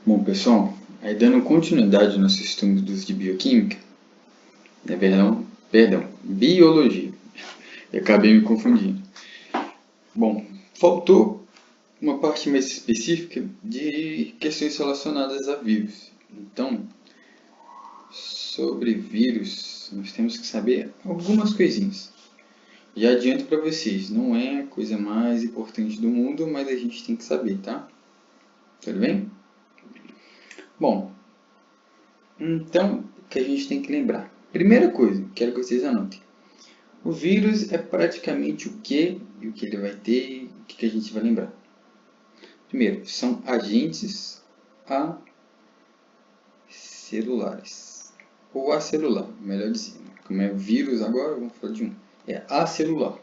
Bom, pessoal, aí dando continuidade nos estudos de bioquímica, biologia. Eu acabei me confundindo. Bom, faltou uma parte mais específica de questões relacionadas a vírus. Então, sobre vírus, nós temos que saber algumas coisinhas. Já adianto para vocês, não é a coisa mais importante do mundo, mas a gente tem que saber, tá? Tudo bem? Bom, então, o que a gente tem que lembrar? Primeira coisa, quero que vocês anotem. O vírus é praticamente o que e o que ele vai ter e o que a gente vai lembrar. Primeiro, são agentes acelulares. Ou acelular, melhor dizendo. Como é vírus agora, vamos falar de um. É acelular. O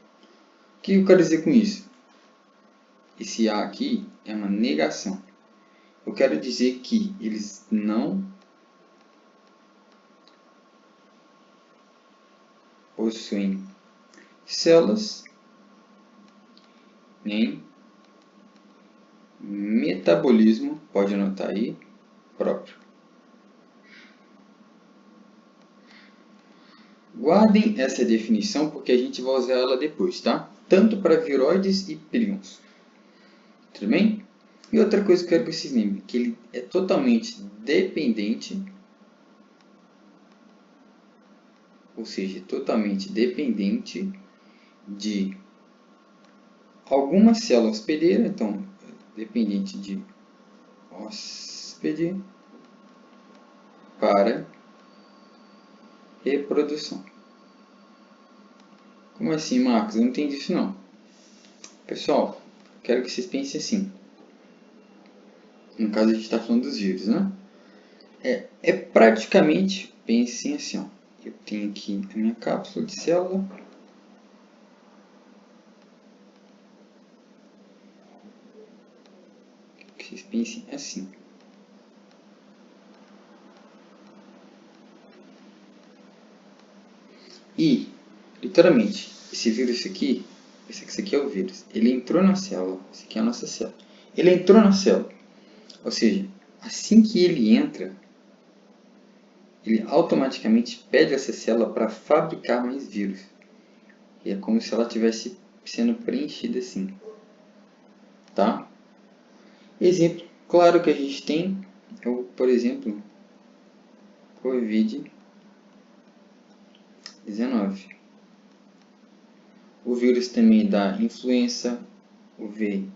que eu quero dizer com isso? Esse A aqui é uma negação. Eu quero dizer que eles não possuem células nem metabolismo, pode anotar aí, próprio. Guardem essa definição porque a gente vai usar ela depois, tá? Tanto para viroides e prions. Tudo bem? E outra coisa que eu quero que vocês lembrem, que ele é totalmente dependente, ou seja, totalmente dependente de alguma célula hospedeira, então, dependente de hóspede para reprodução. Como assim, Marcos? Eu não entendi isso não. Pessoal, quero que vocês pensem assim. No caso, a gente está falando dos vírus, né? É praticamente, pensem assim, ó. Eu tenho aqui a minha cápsula de célula. Vocês pensem assim. E, literalmente, esse vírus aqui, esse aqui é o vírus. Ele entrou na célula, esse aqui é a nossa célula. Ele entrou na célula. Ou seja, assim que ele entra, ele automaticamente pede essa célula para fabricar mais vírus. E é como se ela estivesse sendo preenchida assim. Tá? Exemplo claro que a gente tem é o, por exemplo, Covid-19. O vírus também da influenza, o VIH.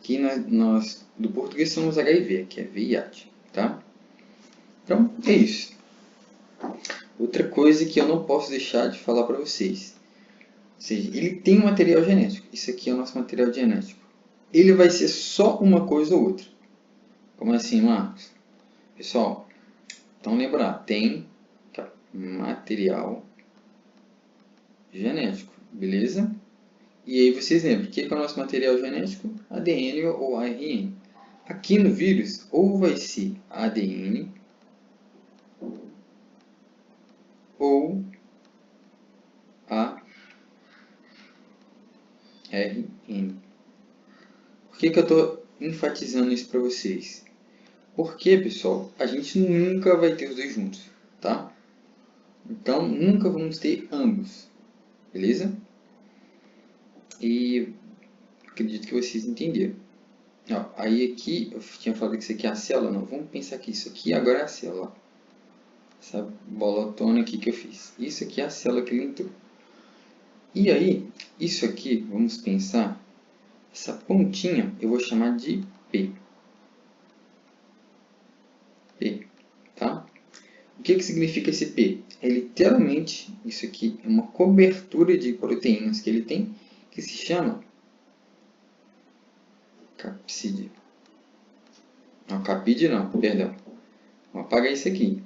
Aqui nós do português somos HIV, que é VIH, tá? Então, é isso. Outra coisa que eu não posso deixar de falar para vocês. Ou seja, ele tem um material genético. Isso aqui é o nosso material genético. Ele vai ser só uma coisa ou outra. Como assim, Marcos? Pessoal, então lembrar, tem material genético, beleza? E aí vocês lembram, o que é o nosso material genético? ADN ou ARN. Aqui no vírus, ou vai ser ADN ou ARN. Por que eu estou enfatizando isso para vocês? Porque, pessoal, a gente nunca vai ter os dois juntos, tá? Então, nunca vamos ter ambos, beleza? E acredito que vocês entenderam. Ó, aí aqui, eu tinha falado que isso aqui é a célula, não, vamos pensar que isso aqui agora é a célula. Essa bolotona aqui que eu fiz. Isso aqui é a célula que ele entrou. E aí, isso aqui, vamos pensar, essa pontinha eu vou chamar de P. P, tá? O que significa esse P? É literalmente, isso aqui é uma cobertura de proteínas que ele tem, que se chama capsídeo. Não, capídeo não, perdão. Vou apagar isso aqui.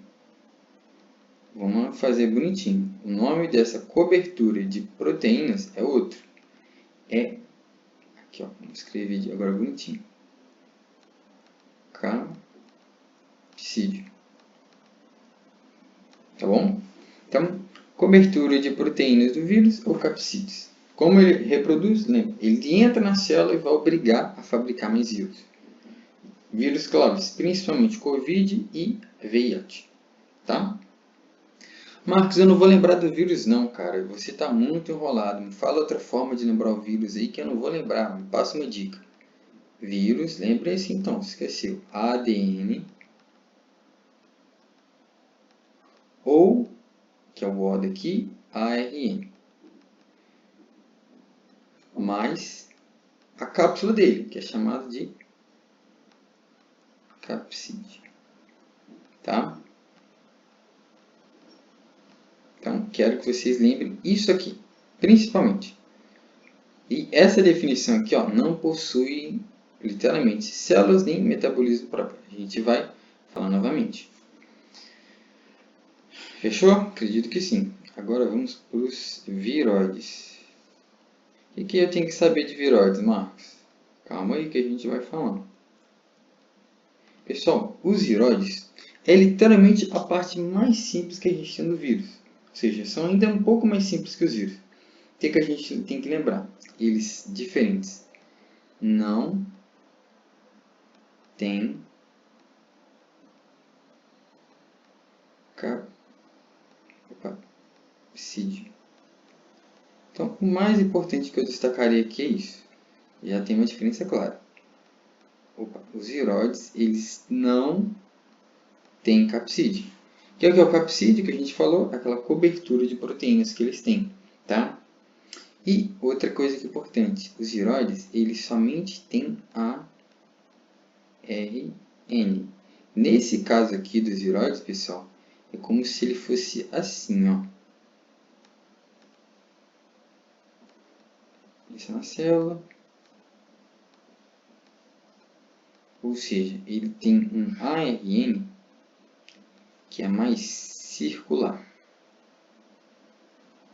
Vamos fazer bonitinho. O nome dessa cobertura de proteínas é outro. É, aqui ó, vamos escrever agora bonitinho. Capsídeo. Tá bom? Então, cobertura de proteínas do vírus ou capsídeos. Como ele reproduz? Lembra, ele entra na célula e vai obrigar a fabricar mais vírus. vírus claves, principalmente Covid e VIH, tá? Marcos, eu não vou lembrar do vírus não, cara. Você tá muito enrolado. Me fala outra forma de lembrar o vírus aí que eu não vou lembrar. Me passa uma dica. Vírus, lembre-se então, esqueceu. ADN ou, que é o O daqui, ARN. Mais a cápsula dele, que é chamada de capsídeo. Tá? Então, quero que vocês lembrem isso aqui, principalmente. E essa definição aqui, ó, não possui, literalmente, células nem metabolismo próprio. A gente vai falar novamente. Fechou? Acredito que sim. Agora vamos para os viroides. O que eu tenho que saber de viroides, Marcos? Calma aí que a gente vai falando. Pessoal, os viroides é literalmente a parte mais simples que a gente tem do vírus. Ou seja, são ainda um pouco mais simples que os vírus. O que a gente tem que lembrar? Eles diferentes. Não tem capsídeo. Então, o mais importante que eu destacaria aqui é isso. Já tem uma diferença clara. Os viroides, eles não têm capsídeo. O que é o capsídeo que a gente falou? Aquela cobertura de proteínas que eles têm, tá? E outra coisa que é importante, os viroides, eles somente têm ARN. Nesse caso aqui dos viroides, pessoal, é como se ele fosse assim, ó. Essa é uma célula. Ou seja, ele tem um ARN que é mais circular.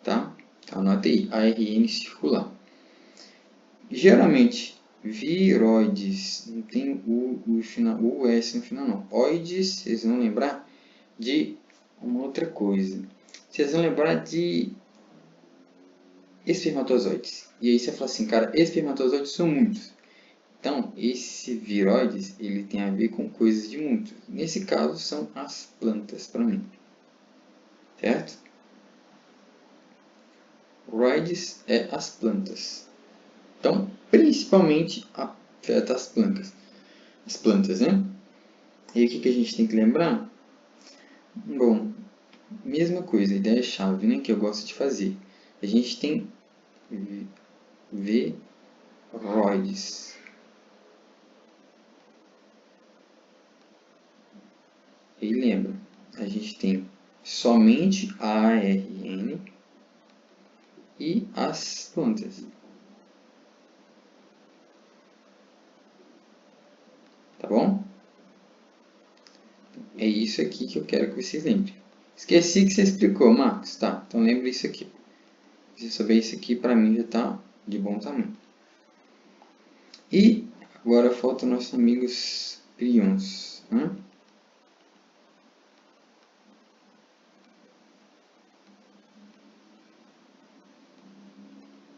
Tá? Anota aí, ARN circular. Geralmente, viroides, não tem o S no final não. Oides, vocês vão lembrar de uma outra coisa. Vocês vão lembrar de espermatozoides. E aí você fala assim, cara, espermatozoides são muitos. Então, esse viroides, ele tem a ver com coisas de muitos. Nesse caso, são as plantas para mim. Certo? Roides é as plantas. Então, principalmente afeta as plantas. As plantas, né? E o que a gente tem que lembrar? Bom, mesma coisa, a ideia-chave, né, que eu gosto de fazer. A gente tem viroides. E lembra, a gente tem somente a ARN e as plantas. Tá bom? É isso aqui que eu quero que vocês lembrem. Esqueci que você explicou, Marcos. Tá, então lembra isso aqui. Se souber isso aqui, para mim já está de bom tamanho. E agora faltam nossos amigos prions. Né?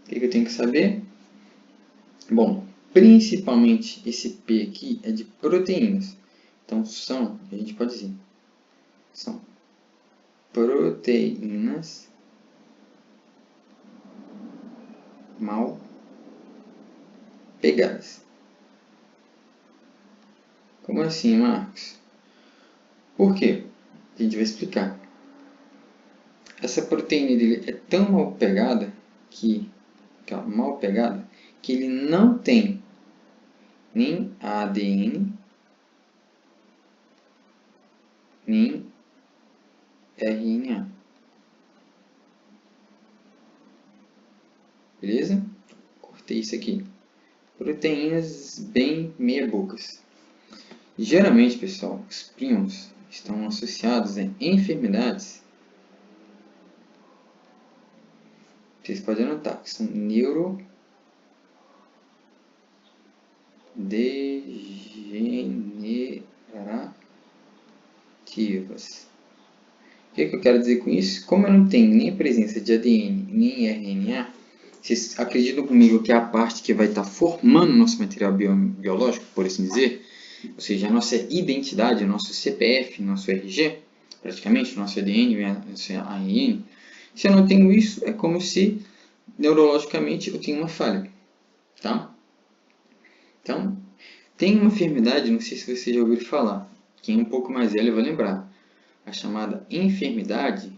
O que eu tenho que saber? Bom, principalmente esse P aqui é de proteínas. Então, a gente pode dizer, são proteínas mal pegadas. Como assim, Marcos? Por quê? A gente vai explicar. Essa proteína dele é tão mal pegada que ele não tem nem ADN nem RNA. Beleza? Cortei isso aqui. Proteínas bem meia-bocas. Geralmente, pessoal, os prions estão associados a enfermidades. Vocês podem anotar que são neurodegenerativas. O que eu quero dizer com isso? Como eu não tenho nem a presença de ADN nem RNA, vocês acreditam comigo que é a parte que vai estar formando nosso material biológico, por assim dizer? ou seja, a nossa identidade, o nosso CPF, nosso RG, praticamente, nosso ADN, nosso ARN. Se eu não tenho isso, é como se neurologicamente eu tenho uma falha, tá? Então, tem uma enfermidade, não sei se você já ouviu falar, quem é um pouco mais velho vai lembrar, a chamada enfermidade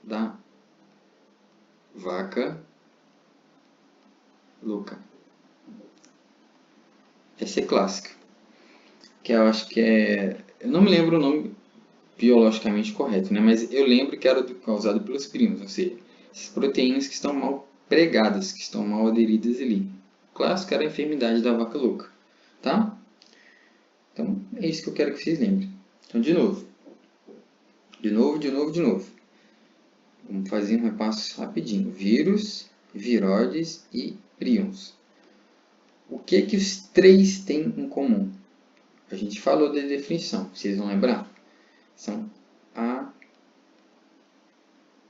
da vaca louca. Essa é clássica, que eu acho que é... Eu não me lembro o nome biologicamente correto, né? Mas eu lembro que era causado pelos primos, ou seja, essas proteínas que estão mal pregadas, que estão mal aderidas ali. O clássico era a enfermidade da vaca louca, tá? Então, é isso que eu quero que vocês lembrem. Então, de novo. Vamos fazer um repasso rapidinho. Vírus, viroides e prions. O que que os três têm em comum? A gente falou da definição, vocês vão lembrar? São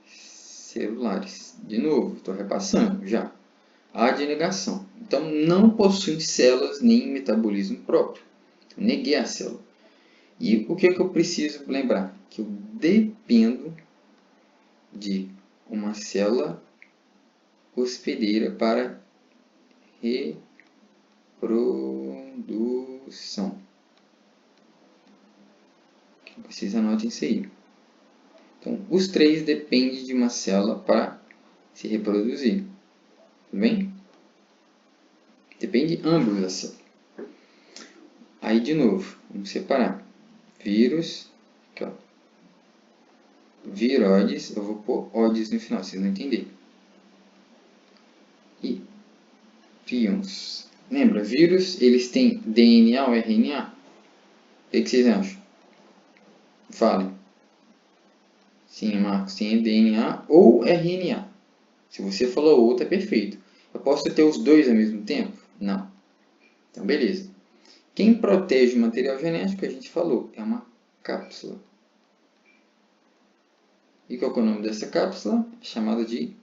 acelulares. De novo, estou repassando já. A de negação. Então, não possuem células nem metabolismo próprio. Eu neguei a célula. E o que eu preciso lembrar? Que eu dependo de uma célula hospedeira para reprodução. Vocês anotem isso aí. Então, os três dependem de uma célula para se reproduzir. Tudo bem? Depende ambos da célula. Aí, de novo, vamos separar. Vírus, aqui, ó. Viroides, eu vou pôr odes no final, vocês não entenderem. E prions. Lembra, vírus, eles têm DNA ou RNA? O que vocês acham? Falem. Sim, Marcos, tem DNA ou RNA. Se você falou outro, é perfeito. Eu posso ter os dois ao mesmo tempo? Não. Então, beleza. Quem protege o material genético, a gente falou, é uma cápsula. E qual é o nome dessa cápsula? É chamada de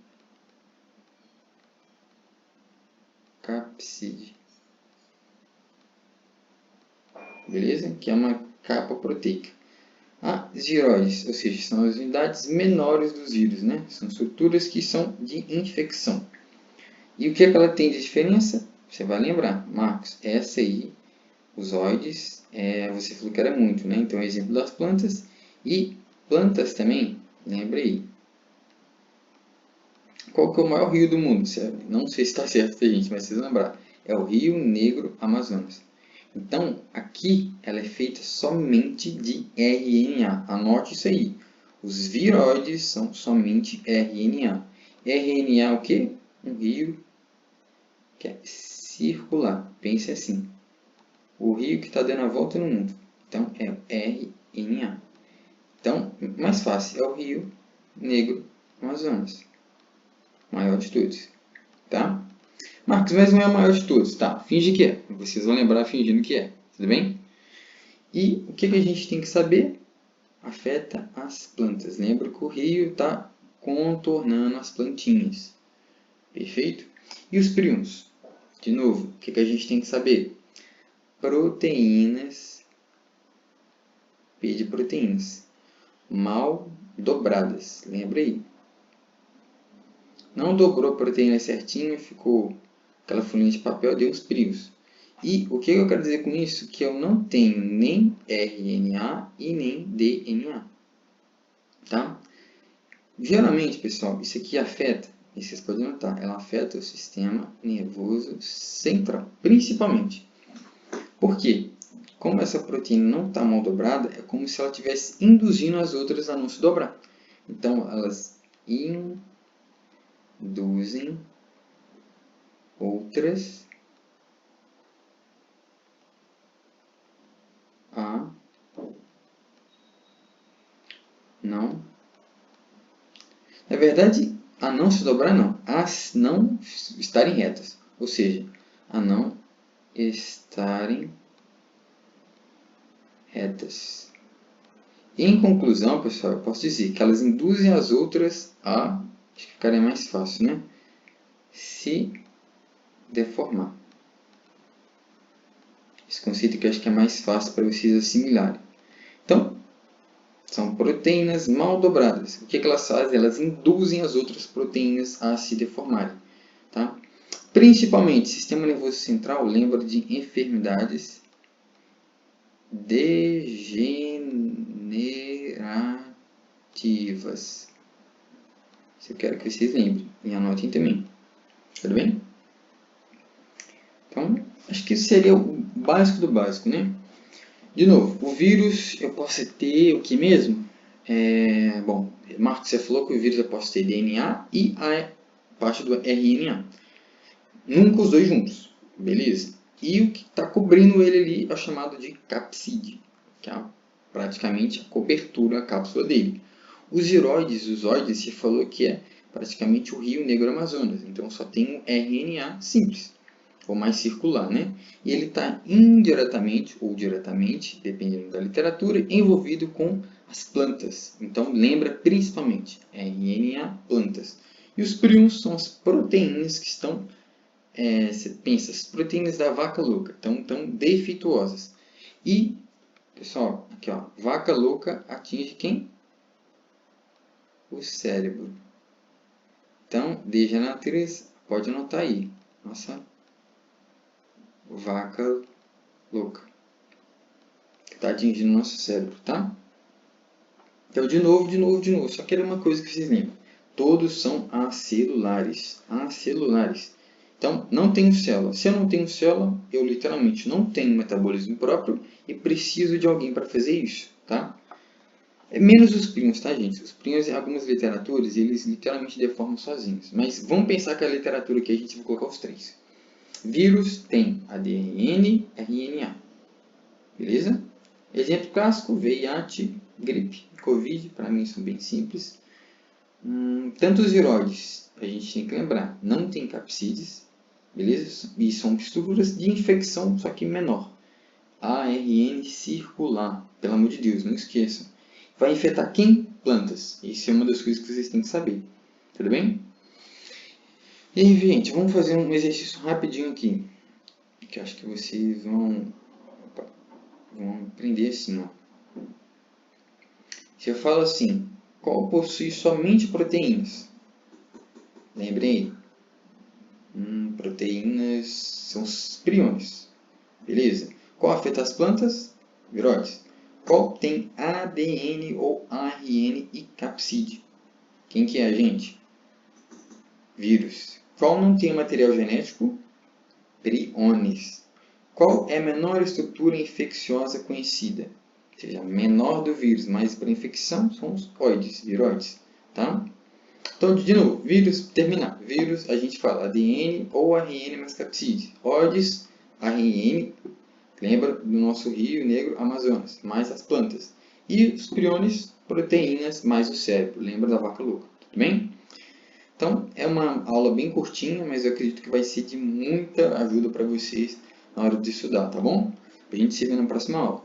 cápside. Beleza? Que é uma capa proteica. As viroides, ou seja, são as unidades menores dos vírus, né? São estruturas que são de infecção. E o que é que ela tem de diferença? Você vai lembrar, Marcos, essa aí, os oides, você falou que era muito, né? Então, exemplo das plantas. E plantas também, lembra aí. Qual que é o maior rio do mundo? Não sei se está certo, gente, mas vocês vão lembrar. É o Rio Negro Amazonas. Então, aqui ela é feita somente de RNA. Anote isso aí. Os viroides são somente RNA. RNA é o quê? Um rio que é circular. Pense assim. O rio que está dando a volta no mundo. Então, é RNA. Então, mais fácil. É o Rio Negro Amazonas. Maior de todos. Tá? Marcos, mas não é o maior de todos. Tá, finge que é. Vocês vão lembrar fingindo que é. Tudo bem? E o que a gente tem que saber? Afeta as plantas. Lembra que o rio está contornando as plantinhas. Perfeito? E os prions? De novo, o que a gente tem que saber? Proteínas. P de proteínas. Mal dobradas. Lembra aí? Não dobrou a proteína certinho, ficou aquela folhinha de papel, deu os prions. E o que eu quero dizer com isso? Que eu não tenho nem RNA e nem DNA. Tá? Geralmente, pessoal, isso aqui afeta, e vocês podem notar, ela afeta o sistema nervoso central, principalmente. Por quê? Como essa proteína não está mal dobrada, é como se ela estivesse induzindo as outras a não se dobrar. Então, elas induzem outras a não. Na verdade, a não se dobrar não, a não estarem retas. Ou seja, a não estarem retas. Em conclusão, pessoal, eu posso dizer que elas induzem as outras a, acho que ficaria mais fácil, né? Se deformar. Esse conceito que eu acho que é mais fácil para vocês assimilarem. Então, são proteínas mal dobradas. O que elas fazem? Elas induzem as outras proteínas a se deformarem. Tá? Principalmente, sistema nervoso central lembra de enfermidades degenerativas. Isso eu quero que vocês lembrem e anotem também. Tudo bem? Então, acho que isso seria o básico do básico, né? De novo, o vírus eu posso ter o que mesmo? Bom, Marcos, você falou que o vírus eu posso ter DNA e a parte do RNA. Nunca os dois juntos, beleza? E o que está cobrindo ele ali é chamado de capsídeo, que é praticamente a cobertura, a cápsula dele. Os viroides, os oides, você falou que é praticamente o Rio Negro Amazonas, então só tem um RNA simples, ou mais circular, né? E ele está indiretamente ou diretamente, dependendo da literatura, envolvido com as plantas. Então lembra principalmente RNA, plantas. E os prions são as proteínas que estão, você pensa, as proteínas da vaca louca, tão defeituosas. E, pessoal, aqui ó, vaca louca atinge quem? O cérebro. Então, degeneratriz, pode anotar aí. Nossa vaca louca. Que está atingindo o nosso cérebro, tá? Então, de novo. Só que era uma coisa que vocês lembram. Todos são acelulares. Acelulares. Então, não tenho célula. Se eu não tenho célula, eu literalmente não tenho metabolismo próprio e preciso de alguém para fazer isso, tá? Menos os prions, tá, gente? Os prions, em algumas literaturas, eles literalmente deformam sozinhos. Mas vamos pensar que a literatura que a gente vai colocar os três. Vírus tem ADN, RNA. Beleza? Exemplo clássico, VIH, gripe, Covid, para mim são bem simples. Tanto os viroides, a gente tem que lembrar, não tem capsídeos, beleza? E são estruturas de infecção, só que menor. ARN circular, pelo amor de Deus, não esqueçam. Vai infectar quem? Plantas. Isso é uma das coisas que vocês têm que saber. Tudo bem? E aí, gente, vamos fazer um exercício rapidinho aqui. Que eu acho que vocês vão aprender assim, ó. Se eu falo assim, qual possui somente proteínas? Lembrem aí. Proteínas são os prions. Beleza? Qual afeta as plantas? Viroides. Qual tem ADN ou ARN e capsídeo? Quem que é a gente? Vírus. Qual não tem material genético? Priones. Qual é a menor estrutura infecciosa conhecida? Ou seja, a menor do vírus, mas para infecção são os oides, viroides. Tá? Então, de novo, vírus, terminar. Vírus, a gente fala ADN ou ARN mais capsídeo. Oides, ARN, lembra do nosso Rio Negro Amazonas, mais as plantas. E os priones, proteínas mais o cérebro, lembra da vaca louca. Tudo bem? Então, é uma aula bem curtinha, mas eu acredito que vai ser de muita ajuda para vocês na hora de estudar, tá bom? A gente se vê na próxima aula.